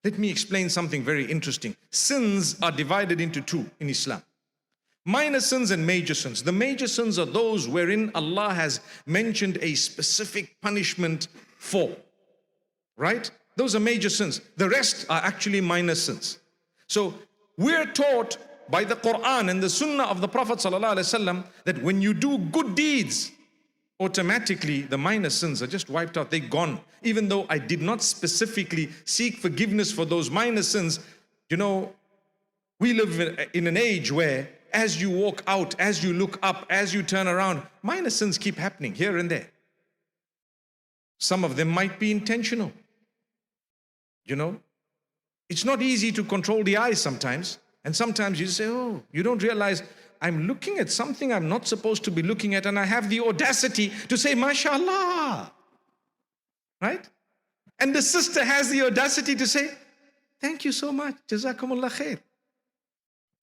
Let me explain something very interesting. Sins are divided into two in Islam. Minor sins and major sins. The major sins are those wherein Allah has mentioned a specific punishment for. Right? Those are major sins. The rest are actually minor sins. So we're taught by the Quran and the Sunnah of the Prophet ﷺ that when you do good deeds, automatically the minor sins are just wiped out. They're gone. Even though I did not specifically seek forgiveness for those minor sins, you know, we live in an age where as you walk out, as you look up, as you turn around, minor sins keep happening here and there. Some of them might be intentional. You know, it's not easy to control the eyes sometimes. And sometimes you say, oh, you don't realize I'm looking at something I'm not supposed to be looking at, and I have the audacity to say, MashaAllah. Right? And the sister has the audacity to say, thank you so much. Jazakumullah khair.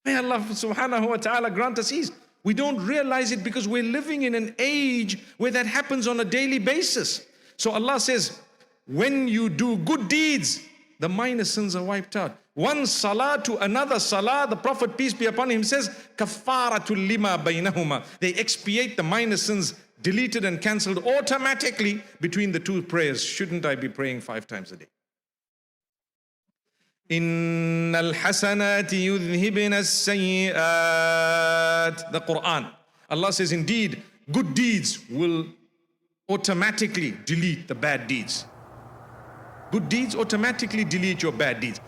May Allah subhanahu wa ta'ala grant us ease. We don't realize it because we're living in an age where that happens on a daily basis. So Allah says, when you do good deeds, the minor sins are wiped out. One salah to another salah, the Prophet, peace be upon him, says, kafaratul lima baynahuma. They expiate the minor sins, deleted and cancelled automatically between the two prayers. Shouldn't I be praying 5 times a day? Innal hasanati yudhhibna as-sayyi'at. The Quran. Allah says, indeed, good deeds will automatically delete the bad deeds. Good deeds automatically delete your bad deeds.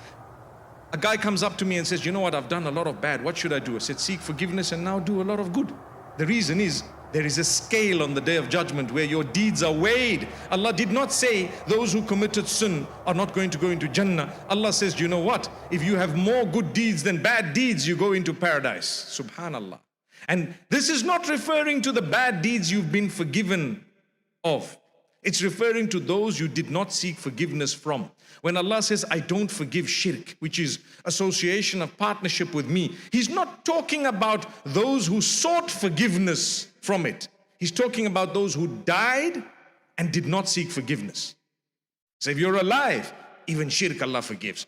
A guy comes up to me and says, you know what, I've done a lot of bad. What should I do? I said, seek forgiveness and now do a lot of good. The reason is, there is a scale on the day of judgment where your deeds are weighed. Allah did not say those who committed sin are not going to go into Jannah. Allah says, you know what? If you have more good deeds than bad deeds, you go into paradise. Subhanallah. And this is not referring to the bad deeds you've been forgiven of. It's referring to those you did not seek forgiveness from. When Allah says, I don't forgive shirk, which is association of partnership with me, He's not talking about those who sought forgiveness from it. He's talking about those who died and did not seek forgiveness. So if you're alive, even shirk Allah forgives.